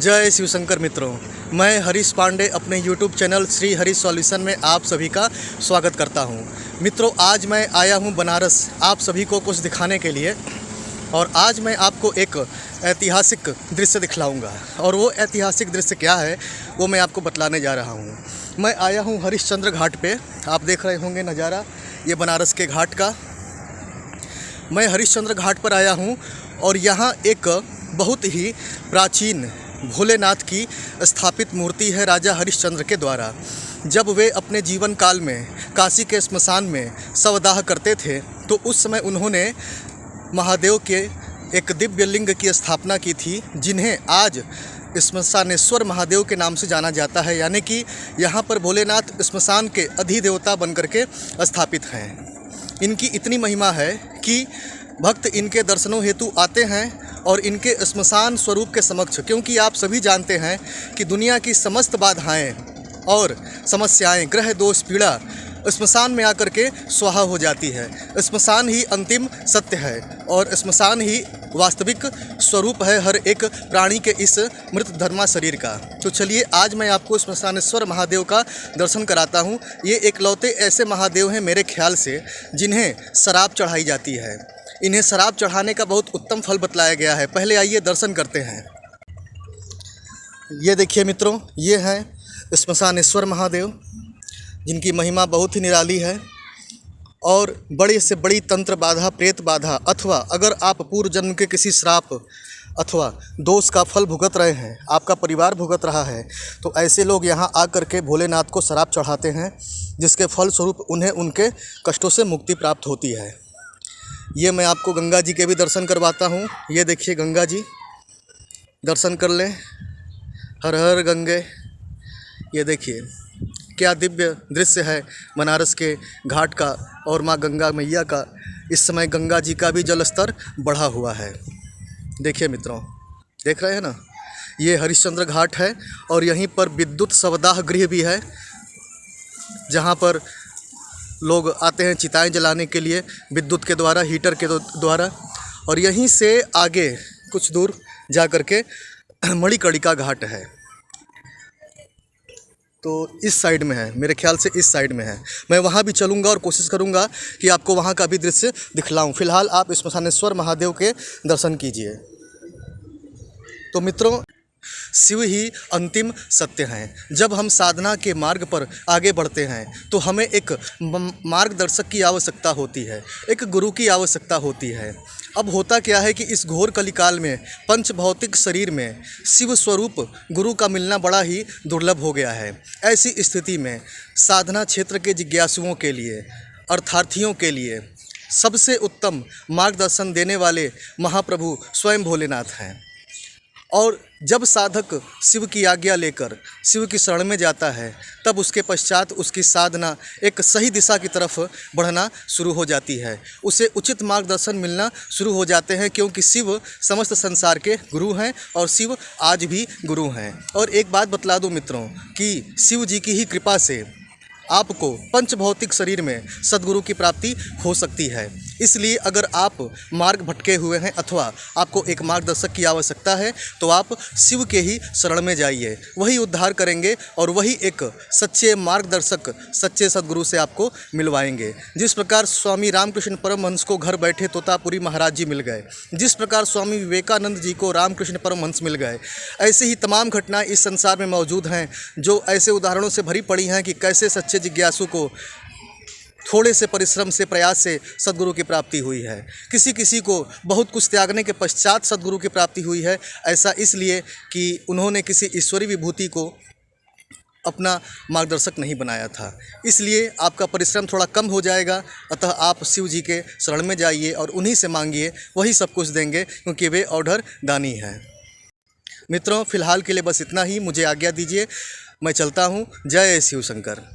जय शिव शंकर मित्रों, मैं हरीश पांडे अपने YouTube channel Shri Harish solution में आप सभी का स्वागत करता हूं। मित्रों, आज मैं आया हूं बनारस आप सभी को कुछ दिखाने के लिए और आज मैं आपको एक ऐतिहासिक दृश्य दिखलाऊंगा और वो ऐतिहासिक दृश्य क्या है वो मैं आपको बतलाने जा रहा हूं। मैं आया हूं हरिश्चंद्र घाट पे। आप देख रहे होंगे नज़ारा ये बनारस के घाट का। मैं हरिश्चंद्र घाट पर आया हूं और यहाँ एक बहुत ही प्राचीन भोलेनाथ की स्थापित मूर्ति है राजा हरिश्चंद्र के द्वारा। जब वे अपने जीवन काल में काशी के श्मशान में शवदाह करते थे तो उस समय उन्होंने महादेव के एक दिव्य लिंग की स्थापना की थी, जिन्हें आज श्मशानेश्वर महादेव के नाम से जाना जाता है। यानी कि यहाँ पर भोलेनाथ श्मशान के अधिदेवता बनकर के स्थापित हैं। इनकी इतनी महिमा है कि भक्त इनके दर्शनों हेतु आते हैं और इनके श्मशान स्वरूप के समक्ष, क्योंकि आप सभी जानते हैं कि दुनिया की समस्त बाधाएं और समस्याएं, ग्रह दोष, पीड़ा श्मशान में आकर के स्वाहा हो जाती है। श्मशान ही अंतिम सत्य है और श्मशान ही वास्तविक स्वरूप है हर एक प्राणी के इस मृत धर्मा शरीर का। तो चलिए आज मैं आपको श्मशानेश्वर महादेव का दर्शन कराता हूँ। ये एकलौते ऐसे महादेव हैं मेरे ख्याल से जिन्हें शराब चढ़ाई जाती है। इन्हें शराब चढ़ाने का बहुत उत्तम फल बतलाया गया है। पहले आइए दर्शन करते हैं। ये देखिए मित्रों, ये हैं श्मशानेश्वर महादेव, जिनकी महिमा बहुत ही निराली है और बड़ी से बड़ी तंत्र बाधा, प्रेत बाधा, अथवा अगर आप पूर्व जन्म के किसी श्राप अथवा दोष का फल भुगत रहे हैं, आपका परिवार भुगत रहा है, तो ऐसे लोग यहाँ आकर के भोलेनाथ को शराब चढ़ाते हैं, जिसके फल स्वरूप उन्हें उनके कष्टों से मुक्ति प्राप्त होती है। ये मैं आपको गंगा जी के भी दर्शन करवाता हूँ। ये देखिए गंगा जी, दर्शन कर लें। हर हर गंगे। ये देखिए क्या दिव्य दृश्य है बनारस के घाट का और माँ गंगा मैया का। इस समय गंगा जी का भी जल स्तर बढ़ा हुआ है। देखिए मित्रों, देख रहे हैं ना, ये हरिश्चंद्र घाट है और यहीं पर विद्युत शवदाह गृह भी है, जहाँ पर लोग आते हैं चिताएं जलाने के लिए विद्युत के द्वारा, हीटर के द्वारा। और यहीं से आगे कुछ दूर जा कर के मणिकर्णिका घाट है, तो इस साइड में है, मेरे ख्याल से इस साइड में है। मैं वहाँ भी चलूँगा और कोशिश करूँगा कि आपको वहाँ का भी दृश्य दिखलाऊँ। फिलहाल आप श्मशानेश्वर महादेव के दर्शन कीजिए। तो मित्रों, शिव ही अंतिम सत्य हैं। जब हम साधना के मार्ग पर आगे बढ़ते हैं तो हमें एक मार्गदर्शक की आवश्यकता होती है, एक गुरु की आवश्यकता होती है। अब होता क्या है कि इस घोर कलिकाल में पंच भौतिक शरीर में शिव स्वरूप गुरु का मिलना बड़ा ही दुर्लभ हो गया है। ऐसी स्थिति में साधना क्षेत्र के जिज्ञासुओं के लिए, अर्थार्थियों के लिए सबसे उत्तम मार्गदर्शन देने वाले महाप्रभु स्वयं भोलेनाथ हैं। और जब साधक शिव की आज्ञा लेकर शिव की शरण में जाता है तब उसके पश्चात उसकी साधना एक सही दिशा की तरफ बढ़ना शुरू हो जाती है। उसे उचित मार्गदर्शन मिलना शुरू हो जाते हैं, क्योंकि शिव समस्त संसार के गुरु हैं और शिव आज भी गुरु हैं। और एक बात बतला दूं मित्रों कि शिव जी की ही कृपा से आपको पंच भौतिक शरीर में सद्गुरु की प्राप्ति हो सकती है। इसलिए अगर आप मार्ग भटके हुए हैं अथवा आपको एक मार्गदर्शक की आवश्यकता है तो आप शिव के ही शरण में जाइए। वही उद्धार करेंगे और वही एक सच्चे मार्गदर्शक, सच्चे सद्गुरु से आपको मिलवाएंगे। जिस प्रकार स्वामी रामकृष्ण परमहंस को घर बैठे तोतापुरी महाराज जी मिल गए, जिस प्रकार स्वामी विवेकानंद जी को रामकृष्ण परमहंस मिल गए, ऐसे ही तमाम घटनाएं इस संसार में मौजूद हैं, जो ऐसे उदाहरणों से भरी पड़ी हैं कि कैसे सच्चे जिज्ञासु को थोड़े से परिश्रम से, प्रयास से सद्गुरु की प्राप्ति हुई है। किसी किसी को बहुत कुछ त्यागने के पश्चात सद्गुरु की प्राप्ति हुई है। ऐसा इसलिए कि उन्होंने किसी ईश्वरी विभूति को अपना मार्गदर्शक नहीं बनाया था। इसलिए आपका परिश्रम थोड़ा कम हो जाएगा। अतः आप शिव जी के शरण में जाइए और उन्हीं से मांगिए, वही सब कुछ देंगे, क्योंकि वे औढ़र दानी हैं। मित्रों, फिलहाल के लिए बस इतना ही। मुझे आज्ञा दीजिए, मैं चलता हूँ। जय शिव शंकर।